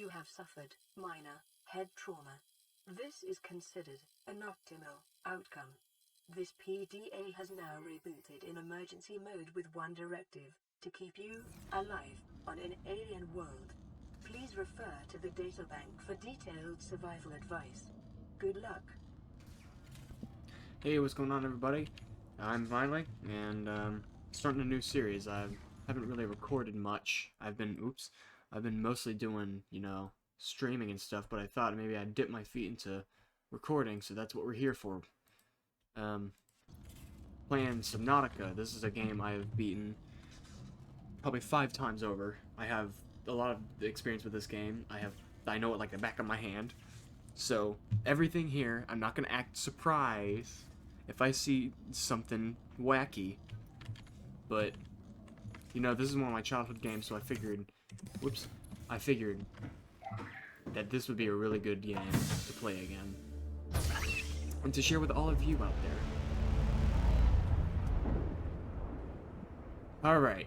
You have suffered minor head trauma. This is considered an optimal outcome. This PDA has now rebooted in emergency mode with one directive: to keep you alive on an alien world. Please refer to the databank for detailed survival advice. Good luck. Hey, what's going on, everybody? I'm Miley, and starting a new series. I haven't really recorded much. I've been mostly doing, streaming and stuff, but I thought maybe I'd dip my feet into recording, so that's what we're here for. Playing Subnautica. This is a game I've beaten probably 5 times over. I have a lot of experience with this game. I know it like the back of my hand. So, everything here, I'm not going to act surprised if I see something wacky. But, this is one of my childhood games, so I figured that this would be a really good game to play again. And to share with all of you out there. Alright.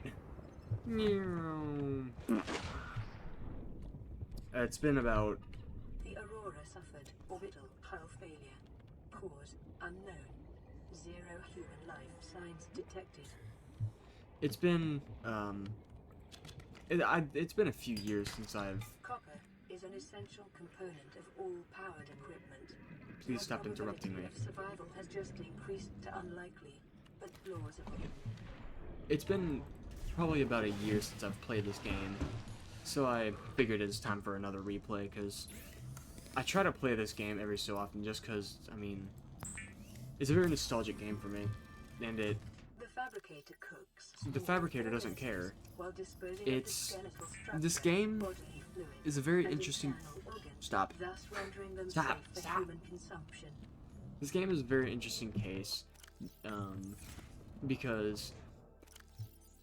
It's been about... The Aurora suffered orbital hull failure. Cause unknown. 0 human life signs detected. It's been, it's been a few years since I've... Copper is an essential component of all powered equipment. Please stop interrupting me. Survival has just increased to unlikely, but plausible. It's been probably about a year since I've played this game, so I figured it's time for another replay, because I try to play this game every so often just because, it's a very nostalgic game for me, and The fabricator cooks. the fabricator doesn't care. This game is a very interesting... Stop. Stop. This game is a very interesting case, because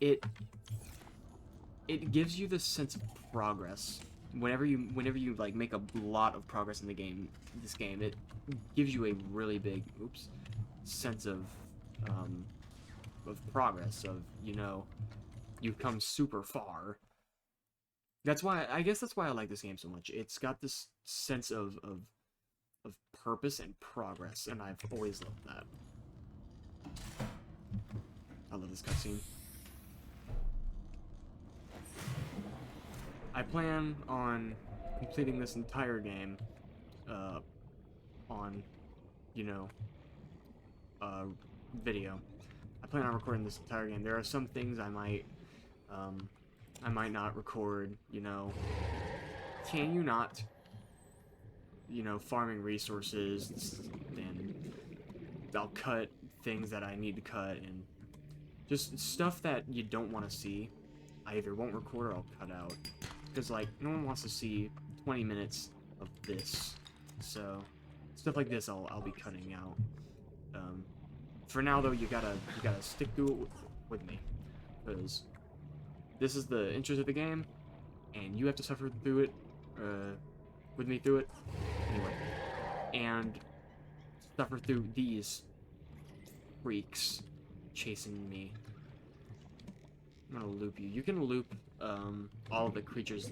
it gives you this sense of progress. Whenever you like make a lot of progress in the game, it gives you a really big sense of progress, of you've come super far. I guess that's why I like this game so much. It's got this sense of purpose and progress, and I've always loved that. I love this cutscene. I plan on completing this entire game on video. I plan on recording this entire game. There are some things I might not record, Can you not? Farming resources, and I'll cut things that I need to cut, and just stuff that you don't want to see. I either won't record or I'll cut out. Because, no one wants to see 20 minutes of this. So, stuff like this I'll be cutting out. For now, though, you gotta stick to it with me. Because this is the interest of the game, and you have to suffer through it, with me through it. Anyway. And suffer through these freaks chasing me. I'm gonna loop you. You can loop all of the creatures,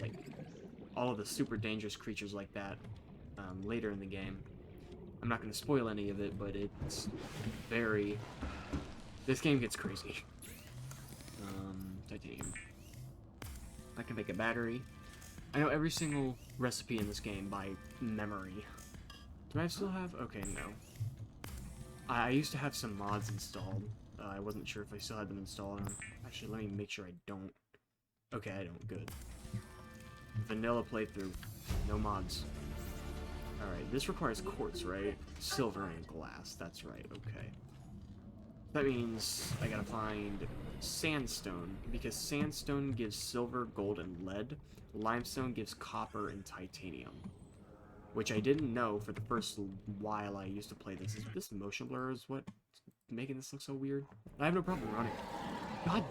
all of the super dangerous creatures like that later in the game. I'm not gonna spoil any of it, but it's very... This game gets crazy. Titanium. I can make a battery. I know every single recipe in this game by memory. Do I still have... Okay, no. I used to have some mods installed. I wasn't sure if I still had them installed. Actually, let me make sure I don't. Okay, I don't. Good. Vanilla playthrough. No mods. Alright, this requires quartz, right? Silver and glass. That's right, okay. That means I gotta find sandstone, because sandstone gives silver, gold, and lead. Limestone gives copper and titanium. Which I didn't know for the first while I used to play this. Is this motion blur is what making this look so weird? I have no problem running. God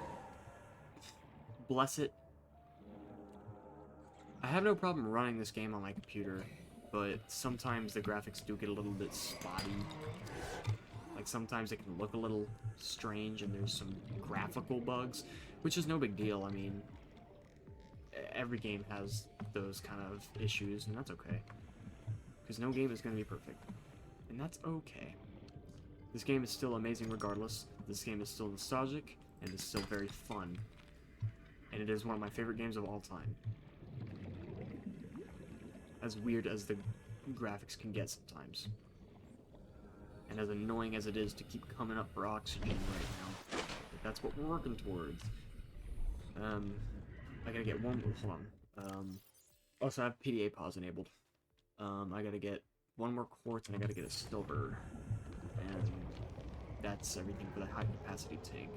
bless it. I have no problem running this game on my computer, but sometimes the graphics do get a little bit spotty. Sometimes it can look a little strange, and there's some graphical bugs, which is no big deal. every game has those kind of issues, and that's okay. Because no game is going to be perfect. And that's okay. This game is still amazing regardless. This game is still nostalgic, and it's still very fun. And it is one of my favorite games of all time. As weird as the graphics can get sometimes. And as annoying as it is to keep coming up for oxygen right now. But that's what we're working towards. I gotta get one... Hold on. Also, I have PDA pause enabled. I gotta get one more quartz, and I gotta get a silver. And that's everything for the high-capacity tank.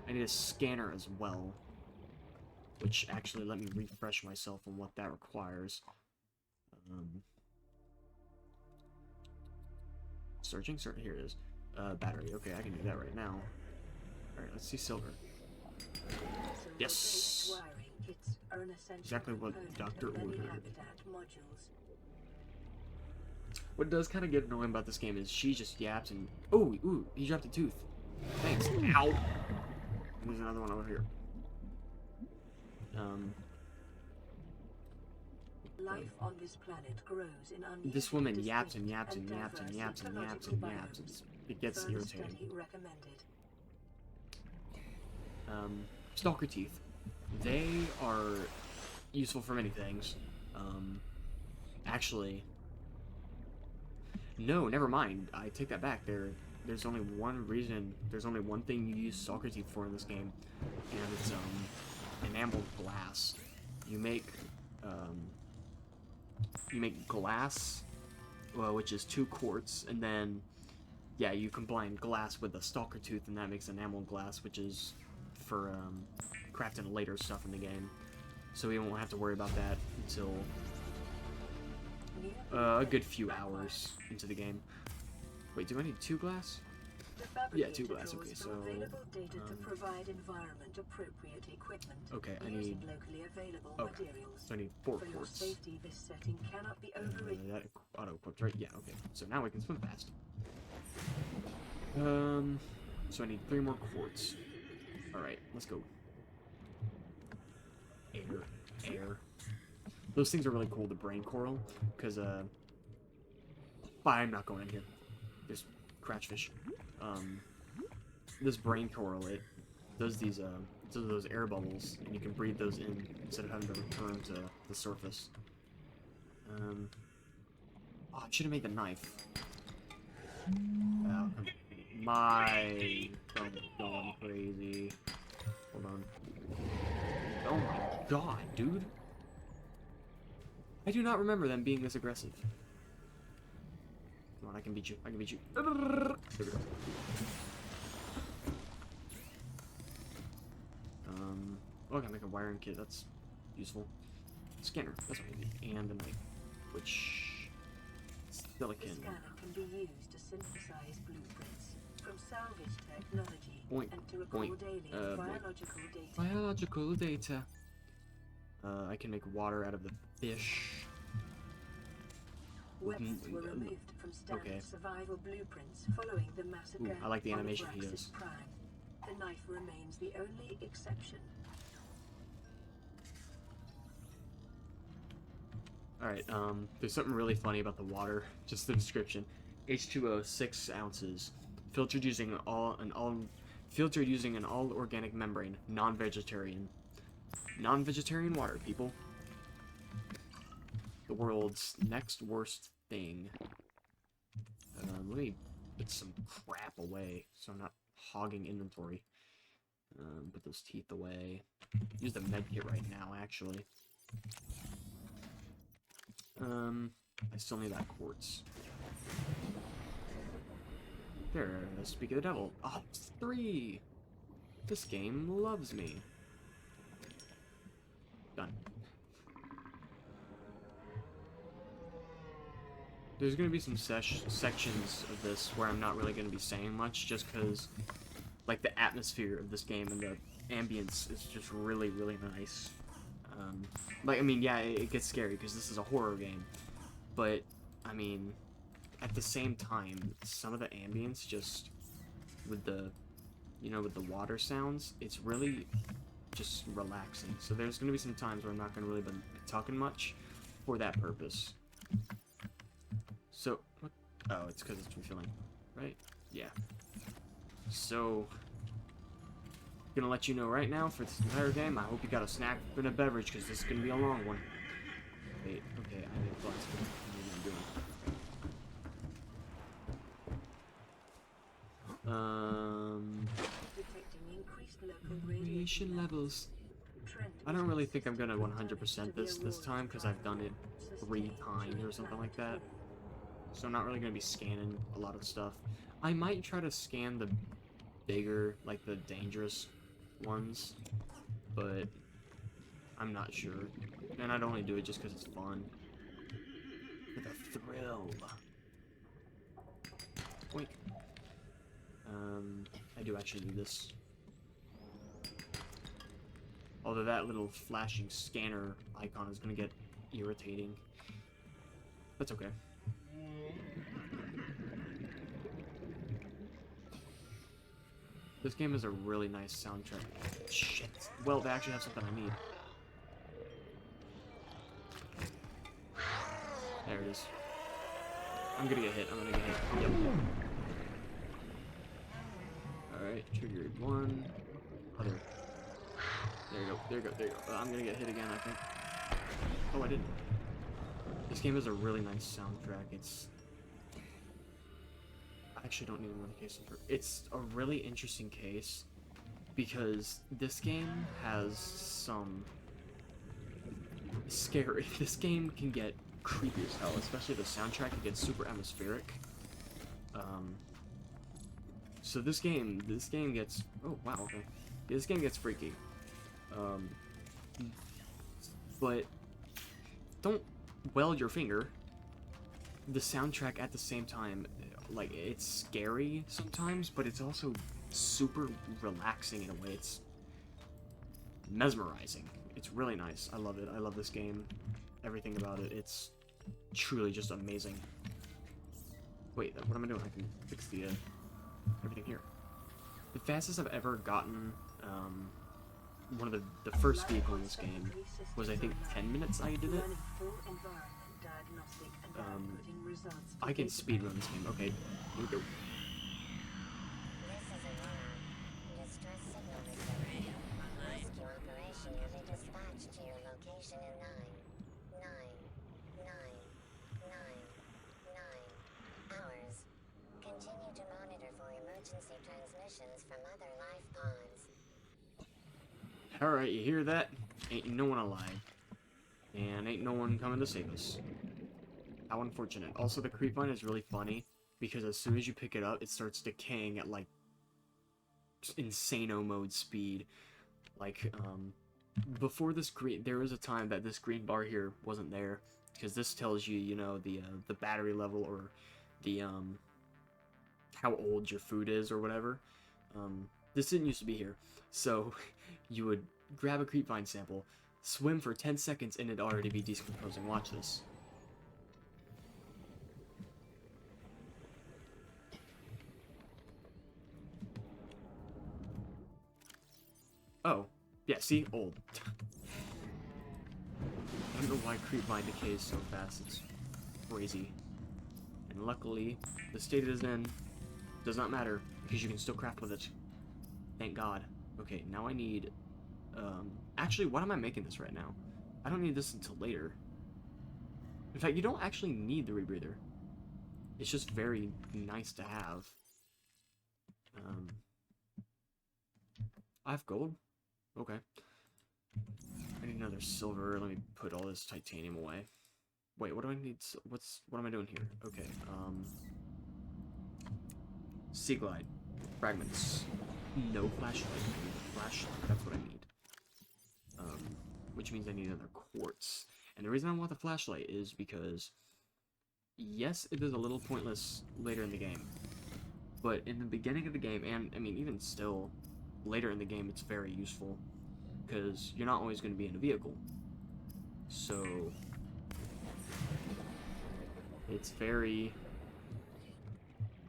I need a scanner as well. Which, actually, let me refresh myself on what that requires. Searching? Here it is. Battery. Okay, I can do that right now. Alright, let's see silver. Yes! Exactly what Dr. ordered. What does kind of get annoying about this game is she just yaps and... Oh, ooh, he dropped a tooth. Thanks. Ow! There's another one over here. Life on this planet grows in unusual, this woman yaps and yaps and yaps and yaps and yaps and yaps. It gets irritating. Stalker teeth. They are useful for many things. Actually... No, never mind. I take that back. There's only one reason. There's only one thing you use stalker teeth for in this game, and it's enameled glass. You make glass, which is 2 quartz, and then yeah, you combine glass with the stalker tooth, and that makes enameled glass, which is for crafting later stuff in the game. So we won't have to worry about that until a good few hours into the game. Wait, do I need 2 glass? Yeah, 2 glass. Okay, so okay, I need. Okay, so I need 4 quartz. That auto equipped, right? Yeah. Okay, so now we can swim fast. So I need 3 more quartz. All right, let's go. Air. Those things are really cool, the brain coral, because, I'm not going in here. There's cratchfish. This brain coral, it does these, those air bubbles, and you can breathe those in instead of having to return to the surface. Oh, I should have made the knife. Oh, I'm going crazy. Hold on. Oh my god, dude. I do not remember them being this aggressive. Come on, I can beat you. I can beat you. There we go. Oh, I can make a wiring kit. That's useful. Scanner. That's what I need. And a knife. Which... silicon. The scanner can be used to synthesize blueprints from salvage technology and to record daily biological data. I can make water out of the fish. Weapons were removed from standard survival blueprints following the massacre. I like the animation he does. Prime. The knife remains the only exception. Alright, there's something really funny about the water. Just the description. H2O 6 ounces. Filtered using an all organic membrane. Non-vegetarian. Non-vegetarian water, people. The world's next worst thing. Let me put some crap away so I'm not hogging inventory. Put those teeth away. Use the medkit right now, actually. I still need that quartz. There, speak of the devil. Oh, it's 3! This game loves me. Done. There's going to be some sections of this where I'm not really going to be saying much, just because, like, the atmosphere of this game and the ambience is just really, really nice. Like, I mean, yeah, it gets scary, because this is a horror game, but, I mean, at the same time, some of the ambience just, with the, you know, with the water sounds, it's really just relaxing. So there's going to be some times where I'm not going to really be talking much for that purpose. So, what? Oh, it's because it's refilling, right? Yeah. So, gonna let you know right now for this entire game, I hope you got a snack and a beverage, because this is gonna be a long one. Wait, okay, I need a blast. What am I doing? Detecting increased local Radiation levels. I don't really think I'm gonna 100% this time, because I've done it 3 times or something like that. So I'm not really gonna be scanning a lot of stuff. I might try to scan the bigger, like the dangerous ones, but I'm not sure. And I'd only do it just because it's fun. For the thrill. Wait. I do actually need this. Although that little flashing scanner icon is gonna get irritating. That's okay. This game has a really nice soundtrack. Shit. Well, they actually have something I need. There it is. I'm gonna get hit. I'm gonna get hit. Yep. Alright, triggered 1. Other. There you go. There you go. There you go. I'm gonna get hit again, I think. Oh, I didn't. This game has a really nice soundtrack. It's... I actually don't need another case. It's a really interesting case because this game has some scary... This game can get creepy as hell, especially the soundtrack. It gets super atmospheric. So this game gets... Oh, wow, okay. This game gets freaky. But don't weld your finger. The soundtrack at the same time, like, it's scary sometimes, but it's also super relaxing in a way. It's mesmerizing. It's really nice. I love it. I love this game. Everything about it. It's truly just amazing. Wait, what am I doing? I can fix the, everything here. The fastest I've ever gotten, one of the first vehicle in this game was, I think, 10 minutes I did it. I can speedrun this game. Okay, here we go. This is a distress signal receiver. Rescue operation will be dispatched to your location in 9 hours. Continue to monitor for emergency transmissions from other life pods. Alright, you hear that? Ain't no one alive. And ain't no one coming to save us. How unfortunate. Also, the creep vine is really funny, because as soon as you pick it up, it starts decaying at, like, insano mode speed. Like, before this green... There was a time that this green bar here wasn't there, because this tells you, you know, the battery level, or the, how old your food is, or whatever. This didn't used to be here. So, you would grab a creep vine sample, swim for 10 seconds, and it'd already be decomposing. Watch this. Oh, yeah, see? Old. I don't know why creep vine decays so fast. It's crazy. And luckily, the state it is in does not matter, because you can still craft with it. Thank God. Okay, now I need... actually, why am I making this right now? I don't need this until later. In fact, you don't actually need the rebreather. It's just very nice to have. I have gold? Okay. I need another silver. Let me put all this titanium away. Wait, what do I need? What am I doing here? Okay, Sea Glide. Fragments. No flashlight. I need a flashlight. That's what I need. Which means I need another quartz. And the reason I want the flashlight is because, yes, it is a little pointless later in the game. But in the beginning of the game, and, I mean, even still, later in the game, it's very useful. Because you're not always going to be in a vehicle. So, it's very...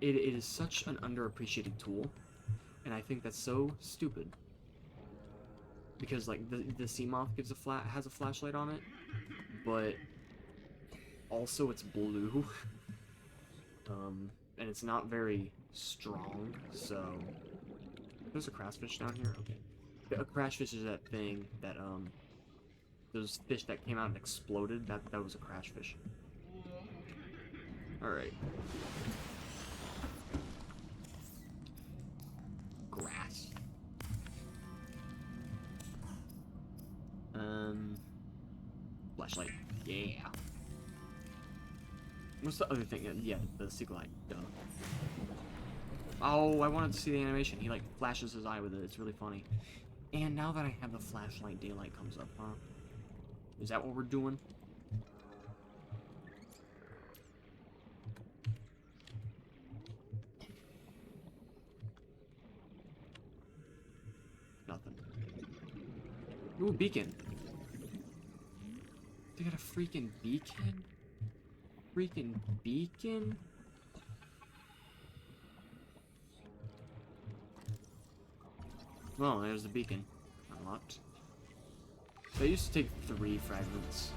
It is such an underappreciated tool. And I think that's so stupid. because like the sea moth has a flashlight on it, but also it's blue, and it's not very strong. So there's a crashfish down here. Okay, a crashfish is that thing that those fish that came out and exploded. That was a crashfish. All right. Grass. Flashlight. Yeah. What's the other thing? Yeah, the seagull eye. Duh. Oh, I wanted to see the animation. He, like, flashes his eye with it. It's really funny. And now that I have the flashlight, daylight comes up, huh? Is that what we're doing? Nothing. Ooh, beacon. They got a freaking beacon? Freaking beacon? Well, there's the beacon. Unlocked. So I used to take 3 fragments.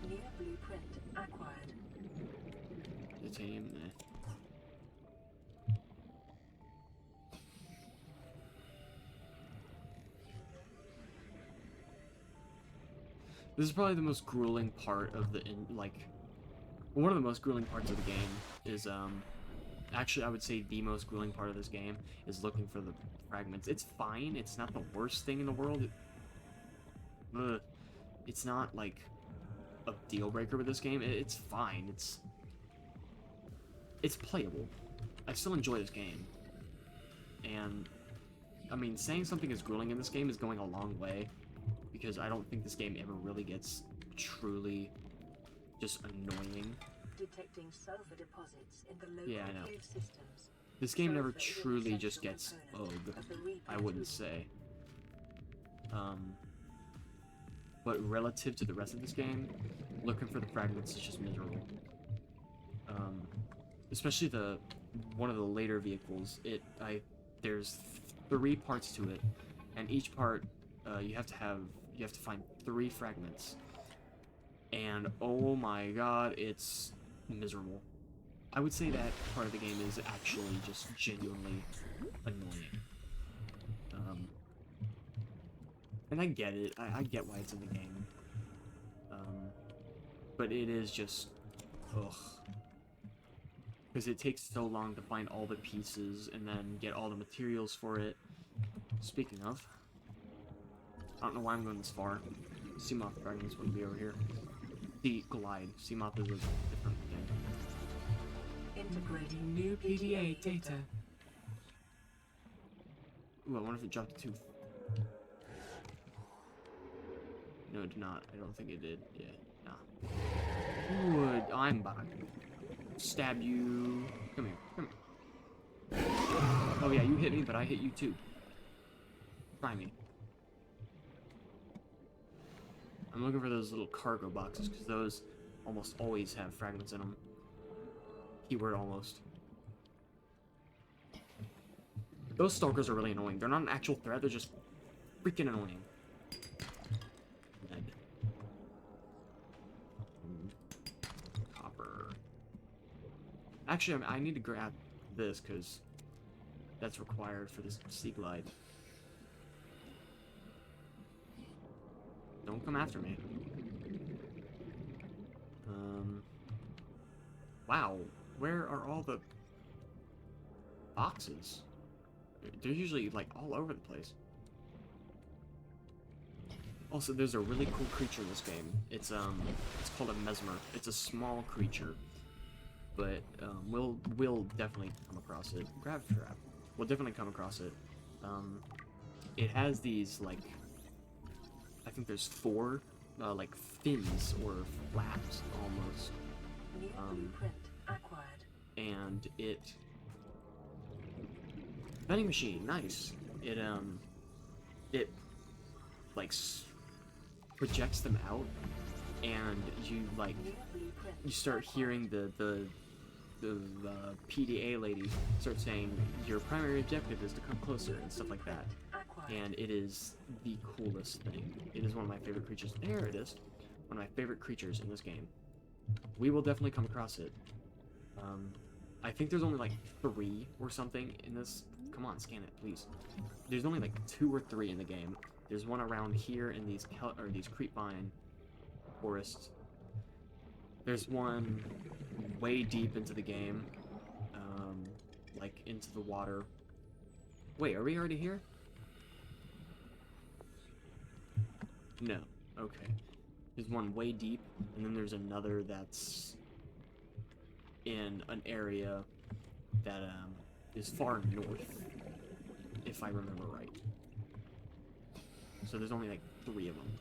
New blueprint acquired. Titanium, eh. This is probably the most grueling part of the, one of the most grueling parts of the game is, actually I would say the most grueling part of this game is looking for the fragments. It's fine, it's not the worst thing in the world. It's not, like, a deal breaker with this game. It's fine, it's playable. I still enjoy this game. And, I mean, saying something is grueling in this game is going a long way, because I don't think this game ever really gets truly just annoying. Detecting sulfur deposits in the local Yeah, I know. cave systems. This game never Sulfur is an truly just essential gets component ugh, of the repaint I wouldn't loop. say. But relative to the rest of this game, looking for the fragments is just miserable. Especially one of the later vehicles. There's 3 parts to it, and each part you have to find 3 fragments. And oh my god, it's miserable. I would say that part of the game is actually just genuinely annoying. And I get it. I get why it's in the game. But it is just, ugh. Because it takes so long to find all the pieces and then get all the materials for it. Speaking of, I don't know why I'm going this far. Sea moth fragments wouldn't be over here. The glide. Sea moth is a different thing. Integrating New PDA data. Ooh, I wonder if it dropped a tooth. No, it did not. I don't think it did. Yeah, nah. Ooh, I'm about to stab you. Come here, come here. Oh yeah, you hit me, but I hit you too. Try me. I'm looking for those little cargo boxes, because those almost always have fragments in them. Keyword almost. Those stalkers are really annoying. They're not an actual threat, they're just freaking annoying. Lead. Copper. Actually, I need to grab this, because that's required for this sea glide. Don't come after me. Wow, where are all the boxes? They're usually, like, all over the place. Also, there's a really cool creature in this game. It's called a mesmer. It's a small creature, but we'll definitely come across it. Grab trap. We'll definitely come across it. It has these, like, I think there's 4 like fins or flaps almost. new blueprint acquired. And it vending machine, nice. It like projects them out, and you like New blueprint you start hearing the PDA lady start saying your primary objective is to come closer and stuff like that. acquired. and it is the coolest thing. It is one of my favorite creatures. There it is. One of my favorite creatures in this game. We will definitely come across it. I think there's only like 3 or something in this. Come on, scan it, please. There's only like 2 or 3 in the game. There's one around here in these creepvine forests. There's one way deep into the game, like into the water. Wait, are we already here? No. Okay. There's one way deep, and then there's another that's in an area that is far north, if I remember right. So there's only like 3 of them.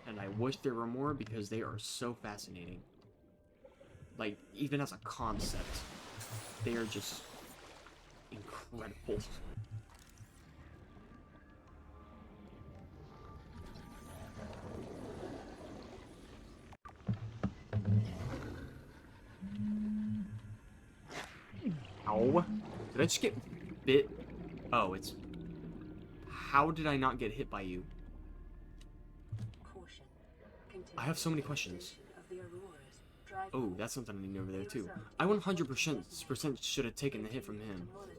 And I wish there were more because they are so fascinating. Like, even as a concept, they are just incredible. Ow. Did I just get bit? Oh, it's... How did I not get hit by you? Caution. I have so many questions. Of the auroras. Drive Oh, that's something I need over there too. I 100% should have taken the hit from him. monitor.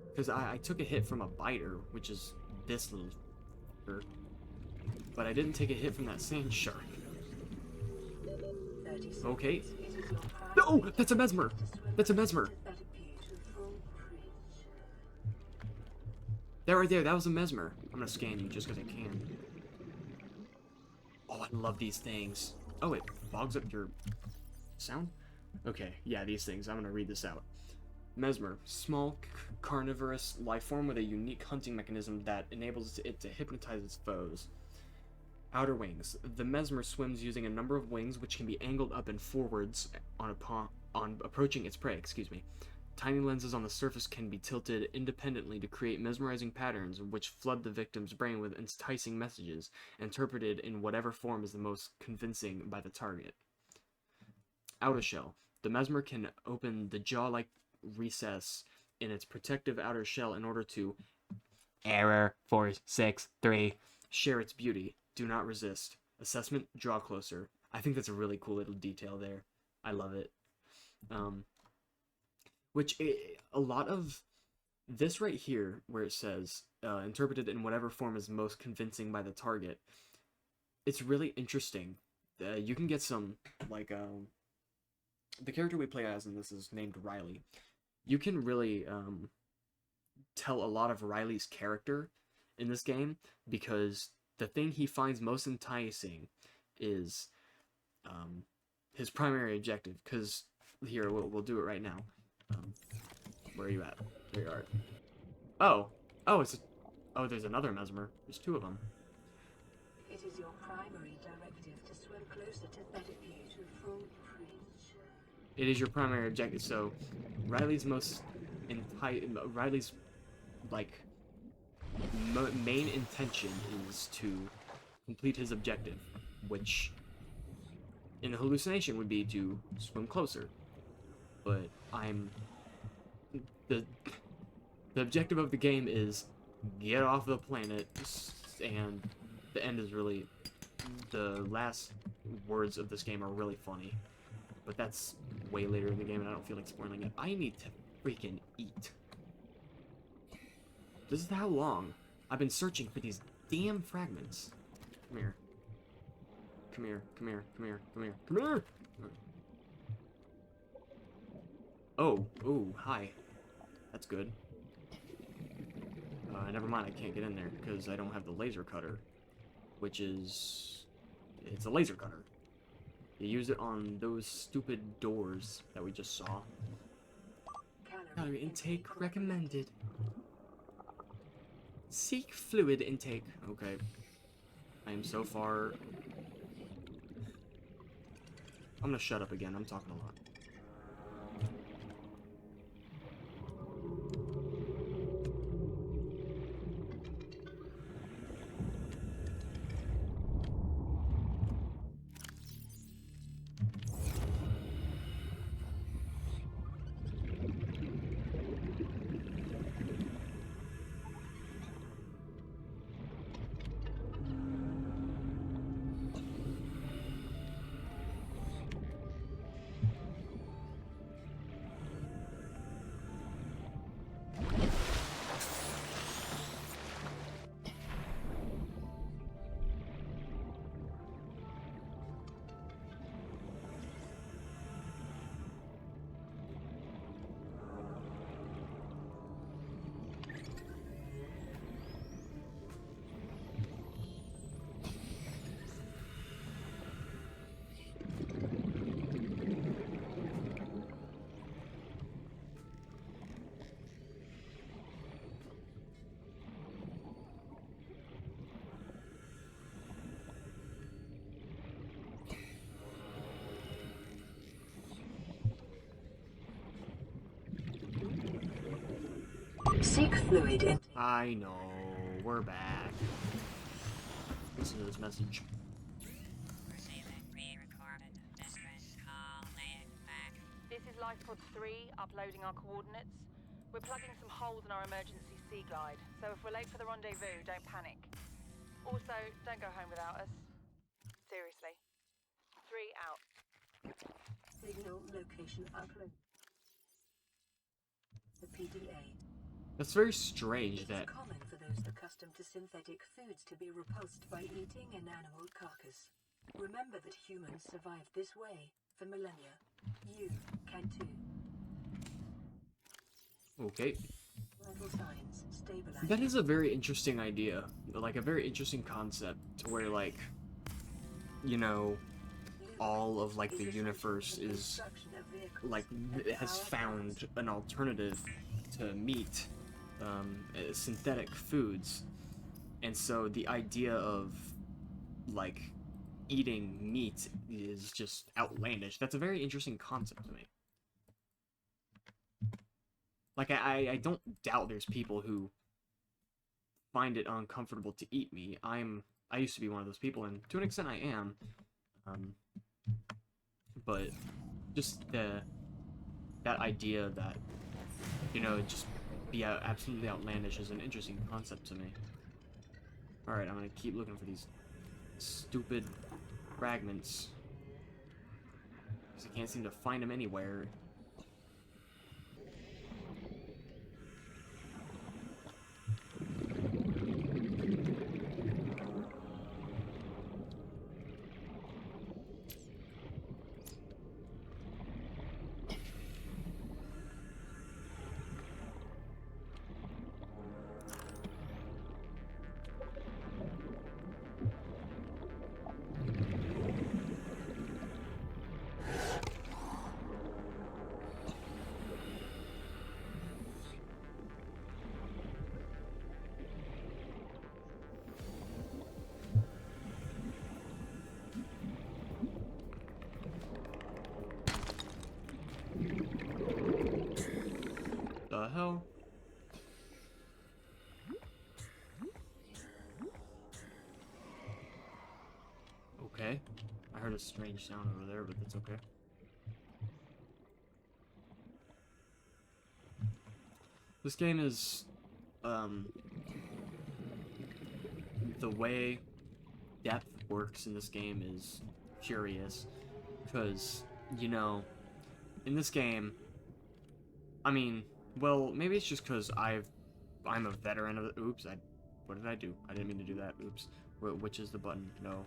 Because I took a hit from a biter, which is this little f***er. But I didn't take a hit from that sand shark. 30 seconds. Okay. It is your prime No! That's a mesmer! to swim That's a mesmer! to that beautiful creature. That right there, that was a mesmer. I'm gonna scan you just because I can. Oh, I love these things. Oh, it bogs up your sound? Okay, yeah, these things. I'm gonna read this out. Mesmer, small carnivorous life form with a unique hunting mechanism that enables it to hypnotize its foes. Outer wings. The mesmer swims using a number of wings which can be angled up and forwards on approaching its prey. Tiny lenses on the surface can be tilted independently to create mesmerizing patterns which flood the victim's brain with enticing messages, interpreted in whatever form is the most convincing by the target. Outer shell. The mesmer can open the jaw-like recess in its protective outer shell in order to Error 463 share its beauty. Do not resist. Assessment, draw closer. I think that's a really cool little detail there. I love it. A lot of this right here, where it says, interpreted in whatever form is most convincing by the target, it's really interesting. You can get some, like, the character we play as in this is named Riley. You can really tell a lot of Riley's character in this game, because the thing he finds most enticing is his primary objective. Because here, we'll do it right now. Where are you at? There you are. Oh, there's another mesmer. There's 2 of them. It is your primary directive to swim closer to that beautiful creature. It is your primary objective. So Riley's like main intention is to complete his objective, which in the hallucination would be to swim closer. But the objective of the game is get off the planet, and the end is really, the last words of this game are really funny. But that's way later in the game, and I don't feel like spoiling it. I need to freaking eat. This is how long I've been searching for these damn fragments. Come here. Come here, come here, come here, come here, come here! Oh, ooh, hi. That's good. Never mind, I can't get in there, because I don't have the laser cutter. Which is... It's a laser cutter. You use it on those stupid doors that we just saw. Calorie intake recommended. Seek fluid intake. Okay. I am so far... I'm gonna shut up again, I'm talking a lot. synthetic fluid intake. I know. We're back. Listen to this message. Receiving pre-recorded distress call. Laying back. This is Lifepod 3, uploading our coordinates. We're plugging some holes in our emergency sea glide, so if we're late for the rendezvous, don't panic. Also, don't go home without us. Seriously. 3 out. Signal location upload. The PDA. That's very strange It that... is common for those accustomed to synthetic foods to be repulsed by eating an animal carcass. Remember that humans survived this way for millennia. You can too. Okay. Vital signs stabilized. That is a very interesting idea. Like, a very interesting concept to where, like, you know, all of, like, the universe is, like, has found an alternative to meat, synthetic foods. And so the idea of, like, eating meat is just outlandish. That's a very interesting concept to me. Like, I don't doubt there's people who find it uncomfortable to eat meat. I used to be one of those people, and to an extent I am. But just that idea that, you know, just be absolutely outlandish is an interesting concept to me. Alright, I'm gonna keep looking for these stupid fragments, because I can't seem to find them anywhere. The hell? Okay. I heard a strange sound over there, but that's okay. This game is, the way depth works in this game is curious, because, you know, in this game, I mean, well, maybe it's just because I'm a veteran of the, oops, what did I do? I didn't mean to do that, oops. Which is the button? No.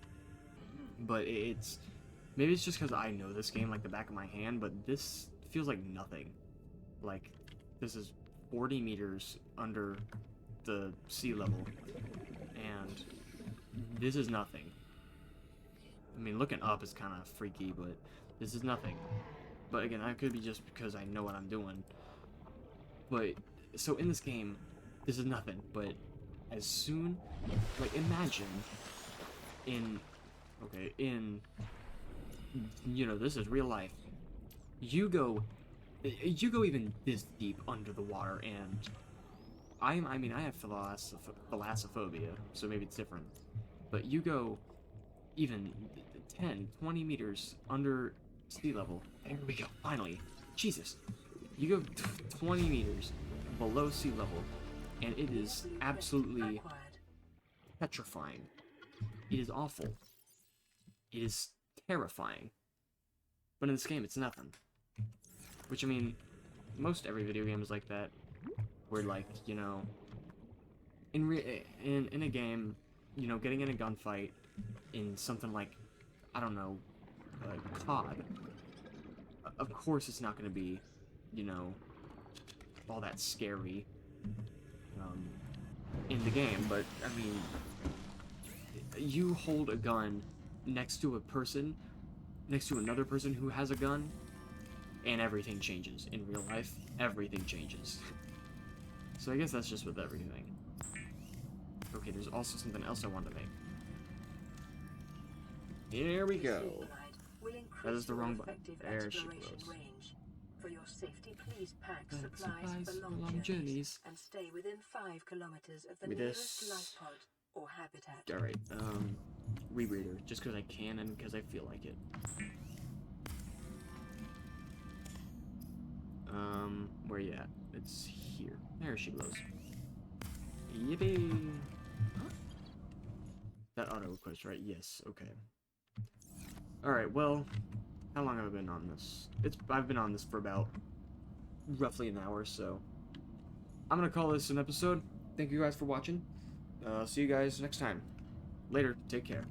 But maybe it's just because I know this game like the back of my hand, but this feels like nothing. Like, this is 40 meters under the sea level, and this is nothing. I mean, looking up is kind of freaky, but this is nothing. But again, that could be just because I know what I'm doing. But, so in this game, this is nothing, but as soon, like, imagine in, you know, this is real life. You go even this deep under the water, and I mean, I have thalassophobia, so maybe it's different. But you go even 10, 20 meters under sea level. There we go, finally. Jesus. You go 20 meters below sea level, and it is absolutely petrifying. It is awful. It is terrifying. But in this game, it's nothing. Which, I mean, most every video game is like that, where, like, you know, in a game, you know, getting in a gunfight in something like, I don't know, COD, of course it's not going to be, you know, all that scary in the game, but, I mean, you hold a gun next to another person who has a gun, and everything changes. In real life, everything changes. So I guess that's just with everything. Okay, there's also something else I wanted to make. Here we go. That is the wrong button. There she goes. For your safety, please pack Pack supplies for long journeys and stay within 5 kilometers of the With nearest this- life pod or habitat. Alright, rebreather, just because I can and because I feel like it. Where you at? It's here. There she blows. Yippee! That auto-equips, right? Yes, okay. Alright, well, how long have I been on this? I've been on this for about roughly an hour, so I'm gonna call this an episode. Thank you guys for watching. See you guys next time. Later, take care.